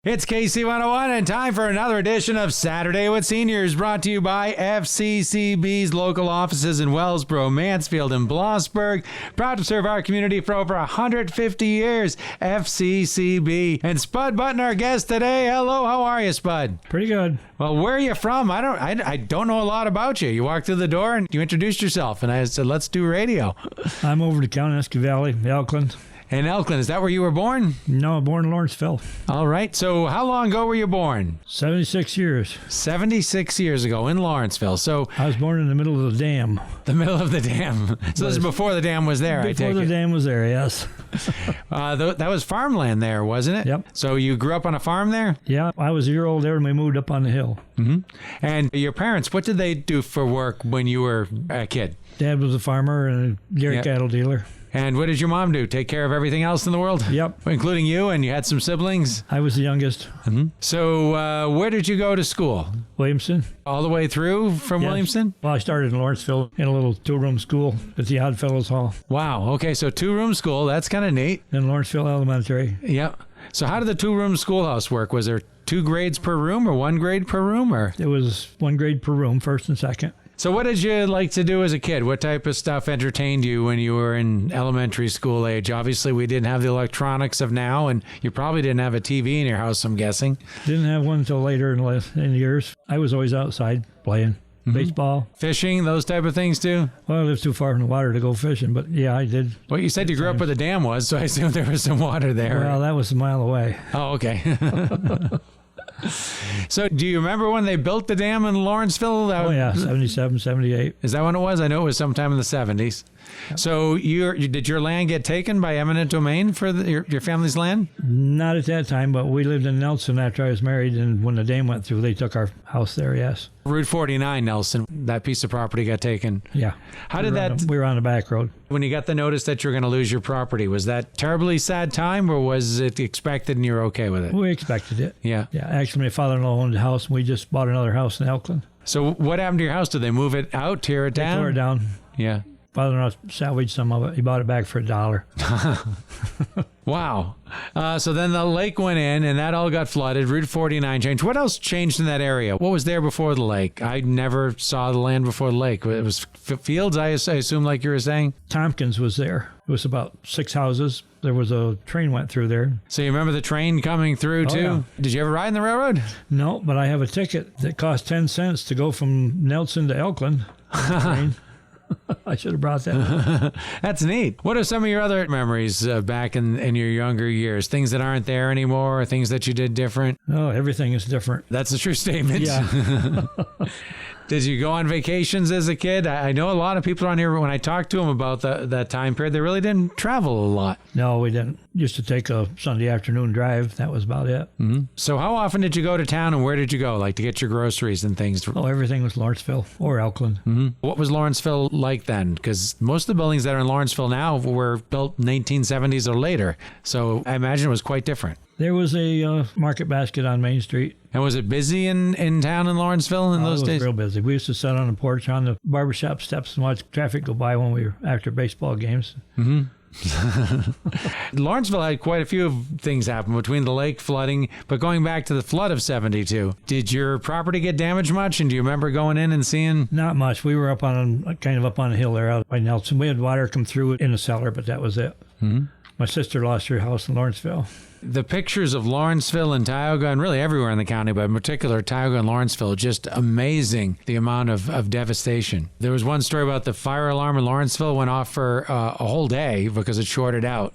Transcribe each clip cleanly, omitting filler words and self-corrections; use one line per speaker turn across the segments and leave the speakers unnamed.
It's KC101 and time for another edition of Saturday with Seniors, brought to you by FCCB's local offices in Wellsboro, Mansfield, and Blossburg. Proud to serve our community for over 150 years, FCCB. And Spud Button, our guest today. Hello, how are you, Spud?
Pretty good.
Well, where are you from? I don't know a lot about you. You walked through the door and you introduced yourself, and I said, let's do radio.
I'm over to Kawaneski Valley, Elkland.
In Elkland, is that where you were born?
No, born in Lawrenceville.
All right. So how long ago were you born?
76 years.
76 years ago in Lawrenceville. So
I was born in the middle of the dam.
The middle of the dam. So this is before the dam was there, I take it.
Before the dam was there, yes.
That was farmland there, wasn't it?
Yep.
So you grew up on a farm there?
Yeah, I was a year old there when we moved up on the hill.
Mm-hmm. And your parents, what did they do for work when you were a kid?
Dad was a farmer and a dairy cattle dealer.
And what did your mom do? Take care of everything else in the world?
Yep.
Including you, and you had some siblings?
I was the youngest.
Mm-hmm. So where did you go to school?
Williamson.
All the way through from Williamson?
Well, I started in Lawrenceville in a little two-room school at the Oddfellows Hall.
Wow. Okay, so two-room school. That's kind of neat.
In Lawrenceville Elementary.
Yep. So how did the two-room schoolhouse work? Was there 2 grades per room or 1 grade per room? Or
it was 1 grade per room, first and second.
So what did you like to do as a kid? What type of stuff entertained you when you were in elementary school age? Obviously, we didn't have the electronics of now, and you probably didn't have a TV in your house, I'm guessing.
Didn't have one until later in years. I was always outside playing. Baseball.
Fishing, those type of things too?
Well, I lived too far from the water to go fishing, but yeah, I did.
Well, you said you grew up where the dam was, so I assume there was some water there.
Well, that was a mile away.
Oh, okay. So do you remember when they built the dam in Lawrenceville?
Oh, yeah, 77, 78.
Is that when it was? I know it was sometime in the 70s. Yep. So did your land get taken by eminent domain for your family's land?
Not at that time, but we lived in Nelson after I was married, and when the dam went through, they took our house there, yes.
Route 49, Nelson, that piece of property got taken.
Yeah.
How did
we were on the back road.
When you got the notice that you were going to lose your property, was that terribly sad time, or was it expected and you were okay with it?
We expected it.
Yeah.
Yeah. Actually, my father-in-law owned a house, and we just bought another house in Elkland.
So what happened to your house? Did they move it out, tear it down?
They tore it down.
Yeah.
Father-in-law salvaged some of it. He bought it back for $1.
Wow. So then the lake went in, and that all got flooded. Route 49 changed. What else changed in that area? What was there before the lake? I never saw the land before the lake. It was fields, I assume, like you were saying?
Tompkins was there. It was about 6 houses. There was a train went through there.
So you remember the train coming through, too?
Yeah.
Did you ever ride in the railroad?
No, but I have a ticket that cost 10 cents to go from Nelson to Elkland. I should have brought that.
That's neat. What are some of your other memories back in your younger years? Things that aren't there anymore, or things that you did different?
Oh, everything is different.
That's a true statement.
Yeah.
Did you go on vacations as a kid? I know a lot of people on here, when I talked to them about that time period, they really didn't travel a lot.
No, we didn't. Used to take a Sunday afternoon drive. That was about it.
Mm-hmm. So how often did you go to town, and where did you go, like to get your groceries and things?
Oh, everything was Lawrenceville or Elkland.
Mm-hmm. What was Lawrenceville like then? Because most of the buildings that are in Lawrenceville now were built 1970s or later. So I imagine it was quite different.
There was a market basket on Main Street.
And was it busy in town in Lawrenceville in those days?
It was real busy. We used to sit on the porch on the barbershop steps and watch traffic go by when we were after baseball games.
Mm-hmm. Lawrenceville had quite a few things happen between the lake flooding, but going back to the flood of 72, did your property get damaged much? And do you remember going in and seeing?
Not much. We were up on a hill there out by Nelson. We had water come through in the cellar, but that was it.
Mm-hmm.
My sister lost her house in Lawrenceville.
The pictures of Lawrenceville and Tioga, and really everywhere in the county, but in particular Tioga and Lawrenceville, just amazing, the amount of devastation. There was one story about the fire alarm in Lawrenceville went off for a whole day because it shorted out.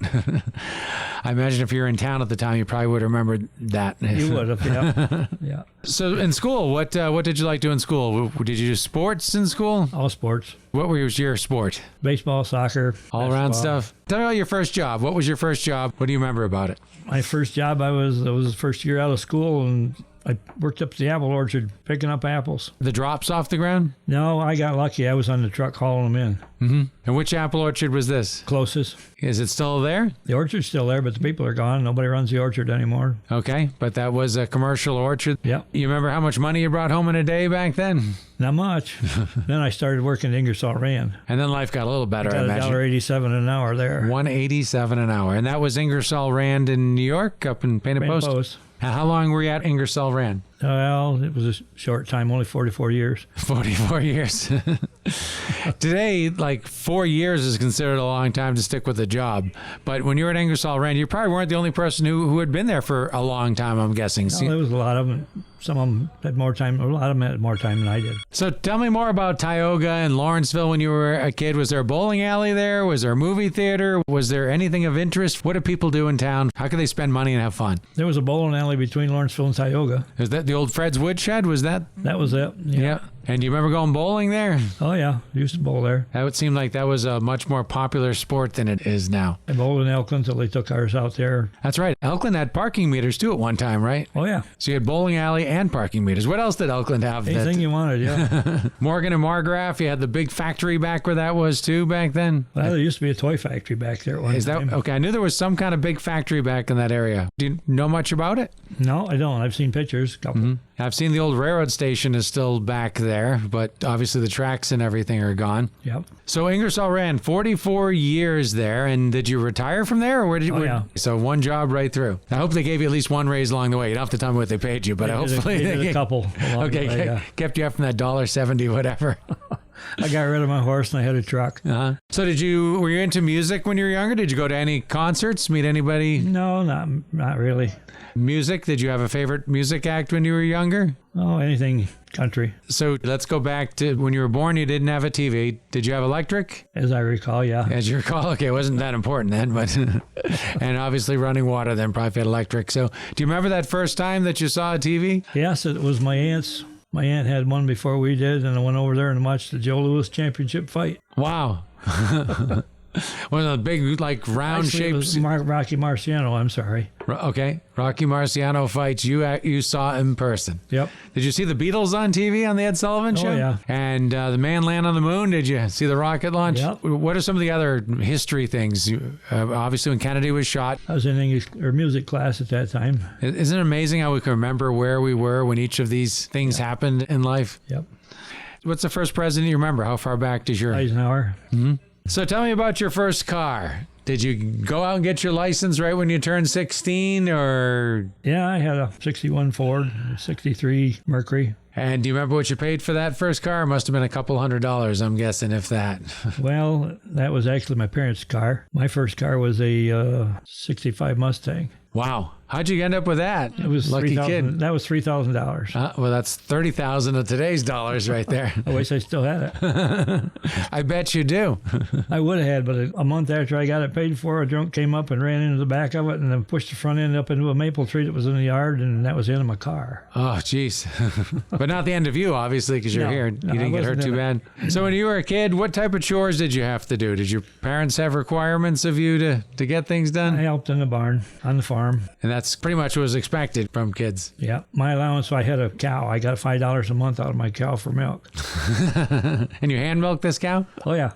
I imagine if you were in town at the time, you probably would have remembered that.
You would have, yeah. Yeah.
So in school, what did you like doing in school? Did you do sports in school?
All sports.
What was your sport?
Baseball, soccer.
All around stuff. Tell me about your first job. What was your first job? What do you remember about it?
My first job, it was the first year out of school, and I worked up the apple orchard picking up apples.
The drops off the ground?
No, I got lucky. I was on the truck hauling them in.
Mm-hmm. And which apple orchard was this?
Closest.
Is it still there?
The orchard's still there, but the people are gone. Nobody runs the orchard anymore.
Okay, but that was a commercial orchard.
Yep.
You remember how much money you brought home in a day back then?
Not much. Then I started working at Ingersoll Rand.
And then life got a little better, I imagine.
$1.87 an hour there.
$1.87 an hour. And that was Ingersoll Rand in New York, up in Painted Post? And how long were you at Ingersoll Rand?
Well, it was a short time, only 44 years.
44 years. Today, like 4 years is considered a long time to stick with a job. But when you were at Ingersoll Rand, you probably weren't the only person who had been there for a long time, I'm guessing.
No, there was a lot of them. Some of them had more time. A lot of them had more time than I did.
So tell me more about Tioga and Lawrenceville when you were a kid. Was there a bowling alley there? Was there a movie theater? Was there anything of interest? What do people do in town? How can they spend money and have fun?
There was a bowling alley between Lawrenceville and Tioga.
Is that the old Fred's Woodshed? Was that?
That was it.
Yeah. And do you remember going bowling there?
Oh, yeah. I used to bowl there.
That would seem like that was a much more popular sport than it is now.
I bowled in Elkland until they took ours out there.
That's right. Elkland had parking meters too at one time, right?
Oh, yeah.
So you had bowling alley and parking meters. What else did Elkland have?
Anything you wanted, yeah.
Morgan and Margraf, you had the big factory back where that was too back then?
Well, there used to be a toy factory back there at one time.
Okay, I knew there was some kind of big factory back in that area. Do you know much about it?
No, I don't. I've seen pictures. Couple.
Mm-hmm. I've seen the old railroad station is still back there, but obviously the tracks and everything are gone.
Yep.
So Ingersoll ran 44 years there, and did you retire from there? Or where did you?
Yeah.
So one job right through. I hope they gave you at least one raise along the way. You don't have to tell me what they paid you, but hopefully
they did a couple.
Okay,
the way, yeah.
Kept you up from that $1.70, whatever.
I got rid of my horse and I had a truck.
Uh-huh. So were you into music when you were younger? Did you go to any concerts, meet anybody?
No, not really.
Music? Did you have a favorite music act when you were younger?
Oh, anything country.
So let's go back to when you were born, you didn't have a TV. Did you have electric?
As I recall, yeah.
As you recall, okay, it wasn't that important then, but and obviously running water then probably had electric. So do you remember that first time that you saw a TV?
Yes, it was my aunt's. My aunt had one before we did, and I went over there and watched the Joe Louis championship fight.
Wow. One of the big, like, round
Actually,
shapes.
it was Rocky Marciano, I'm sorry.
Okay. Rocky Marciano fights you saw in person.
Yep.
Did you see the Beatles on TV on the Ed Sullivan Show?
Oh, yeah.
And the man land on the moon? Did you see the rocket launch?
Yep.
What are some of the other history things? Obviously, when Kennedy was shot.
I was in English or music class at that time.
Isn't it amazing how we can remember where we were when each of these things happened in life?
Yep.
What's the first president you remember? How far back does your...
Eisenhower.
Mm-hmm. So tell me about your first car. Did you go out and get your license right when you turned 16 or...
Yeah, I had a 61 Ford, 63 Mercury.
And do you remember what you paid for that first car? It must have been a couple $100, I'm guessing, if that.
Well, that was actually my parents' car. My first car was a 65 Mustang.
Wow. How'd you end up with that?
It was
lucky kid.
That was $3,000.
Well, that's 30,000 of today's dollars right there.
I wish I still had it.
I bet you do.
I would have had, but a month after I got it paid for, a drunk came up and ran into the back of it and then pushed the front end up into a maple tree that was in the yard, and that was the end of my car.
Oh, jeez. But not the end of you, obviously, because you're here. You didn't get hurt too bad. So when you were a kid, what type of chores did you have to do? Did your parents have requirements of you to get things done?
I helped in the barn, on the farm.
And that's pretty much what was expected from kids.
Yeah. My allowance, I had a cow. I got $5 a month out of my cow for milk.
And you hand milked this cow?
Oh, yeah.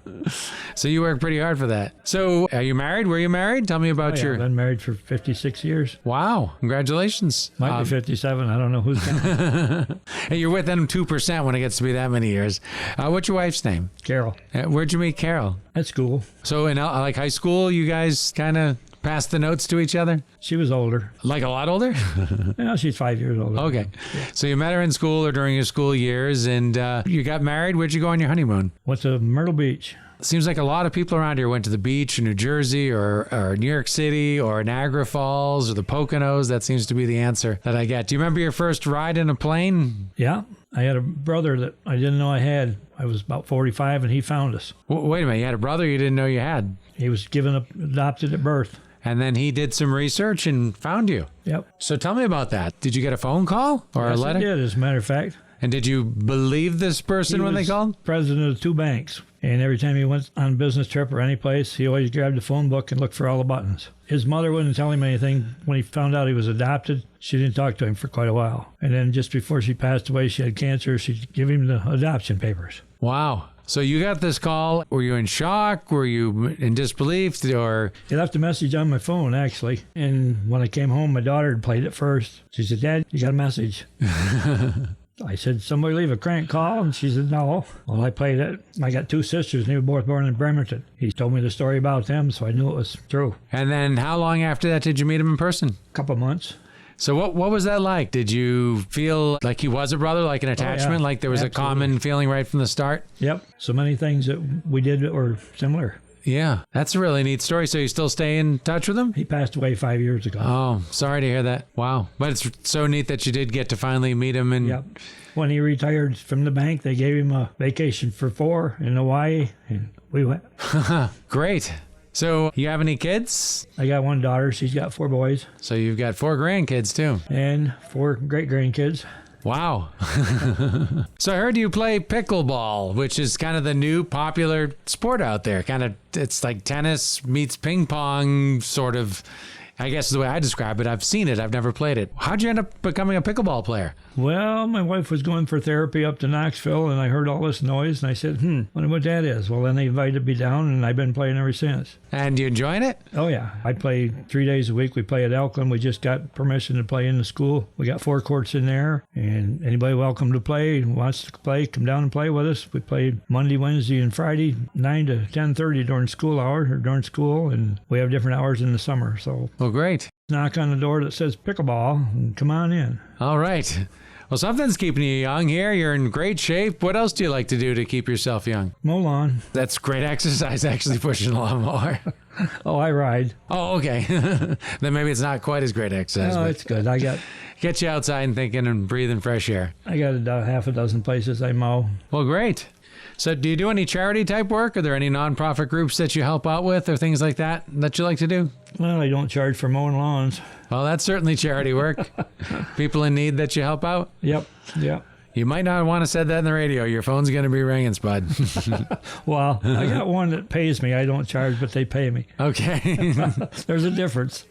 So you worked pretty hard for that. So are you married? Were you married? Tell me about
I've been married for 56 years.
Wow. Congratulations.
Might be 57. I don't know who's counting.
And you're with them 2% when it gets to be that many years. What's your wife's name?
Carol.
Where'd you meet Carol?
At school.
So in like high school, you guys kind of passed the notes to each other?
She was older.
Like a lot older?
No, she's 5 years older.
Okay. So you met her in school or during your school years, and you got married. Where'd you go on your honeymoon?
Went to Myrtle Beach.
Seems like a lot of people around here went to the beach in New Jersey or New York City or Niagara Falls or the Poconos. That seems to be the answer that I get. Do you remember your first ride in a plane?
Yeah. I had a brother that I didn't know I had. I was about 45 and he found us.
Wait a minute. You had a brother you didn't know you had?
He was adopted at birth.
And then he did some research and found you.
Yep.
So tell me about that. Did you get a phone call or a letter?
I did, as a matter of fact.
And did you believe this person when they called?
President of 2 banks. And every time he went on a business trip or any place, he always grabbed the phone book and looked for all the buttons. His mother wouldn't tell him anything. When he found out he was adopted, she didn't talk to him for quite a while. And then just before she passed away, she had cancer. She'd give him the adoption papers.
Wow. So you got this call. Were you in shock? Were you in disbelief? Or
he left a message on my phone, actually. And when I came home, my daughter had played it first. She said, "Dad, you got a message." I said, "Somebody leave a crank call?" And she said, "No." Well, I played it. I got 2 sisters, and they were both born in Bremerton. He told me the story about them, so I knew it was true.
And then how long after that did you meet him in person?
A couple months.
So what was that like? Did you feel like he was a brother, like an attachment, like there was
absolutely.
a common feeling right from the start?
Yep. So many things that we did that were similar.
Yeah, that's a really neat story. So you still stay in touch with him?
He passed away 5 years ago.
Oh, sorry to hear that. Wow. But it's so neat that you did get to finally meet him. And
Yep. When he retired from the bank, they gave him a vacation for 4 in Hawaii, and we went.
Great. So you have any kids?
I got 1 daughter. She's got 4 boys
So you've got 4 grandkids too.
and 4 great-grandkids.
Wow. So I heard you play pickleball, which is kind of the new popular sport out there. It's like tennis meets ping pong, sort of, I guess is the way I describe it. I've seen it. I've never played it. How'd you end up becoming a pickleball player?
Well, my wife was going for therapy up to Knoxville, and I heard all this noise, and I said, wonder what that is. Well, then they invited me down, and I've been playing ever since.
And you enjoying it?
Oh, yeah. I play 3 days a week. We play at Elkland. We just got permission to play in the school. We got 4 courts in there, and anybody welcome to play, wants to play, come down and play with us. We play Monday, Wednesday, and Friday, 9 to 10:30 during school hours, or during school, and we have different hours in the summer. So
Well, great.
knock on the door that says pickleball, and come on in.
All right. Well, something's keeping you young here. You're in great shape. What else do you like to do to keep yourself young?
Mow lawn.
That's great exercise, actually, pushing a lawnmower.
Oh, I ride.
Oh, okay. Then maybe it's not quite as great exercise.
Oh,
but
it's good. I got
get you outside and thinking and breathing fresh air.
half a dozen places I mow.
Well, great. So do you do any charity type work? Are there any nonprofit groups that you help out with or things like that that you like to do?
Well, I don't charge for mowing lawns.
Well, that's certainly charity work. People in need that you help out?
Yep.
You might not want to say that in the radio. Your phone's going to be ringing, Spud.
Well, I got one that pays me. I don't charge, but they pay me.
Okay.
There's a difference.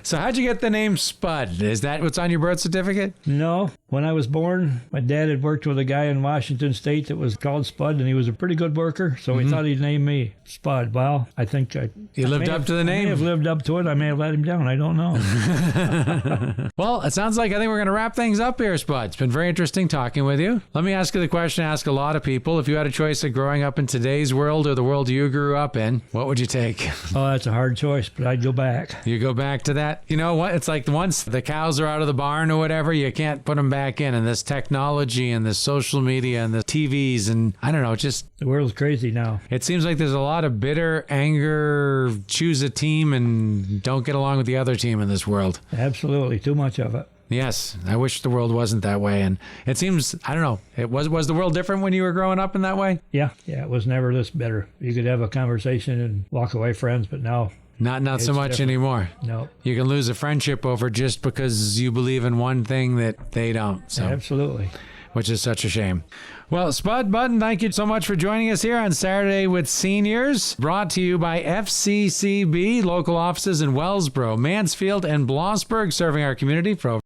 So how'd you get the name Spud? Is that what's on your birth certificate?
No. When I was born, my dad had worked with a guy in Washington State that was called Spud, and he was a pretty good worker, so he thought he'd name me Spud. Well, I think
You lived up to the
I may
name?
have lived up to it. I may have let him down. I don't know.
Well, it sounds like I think we're going to wrap things up here, Spud. It's been very interesting talking with you. Let me ask you the question I ask a lot of people. If you had a choice of growing up in today's world or the world you grew up in, what would you take?
Oh, that's a hard choice, but I'd go back.
You go back to that? You know what? It's like once the cows are out of the barn or whatever, you can't put them back in. And this technology and this social media and the TVs and I don't know, just
The world's crazy now.
it seems like there's a lot of bitter anger, choose a team and don't get along with the other team in this world.
Absolutely. Too much of it.
Yes, I wish the world wasn't that way. And it seems, I don't know, was the world different when you were growing up in that way?
Yeah, it was never this bitter. You could have a conversation and walk away friends, but now,
Not so
It's
much
different.
anymore.
no.
You can lose a friendship over just because you believe in one thing that they don't. So,
Absolutely.
which is such a shame. Well, Spud Button, thank you so much for joining us here on Saturday with Seniors, brought to you by FCCB, local offices in Wellsboro, Mansfield, and Blossburg, serving our community for over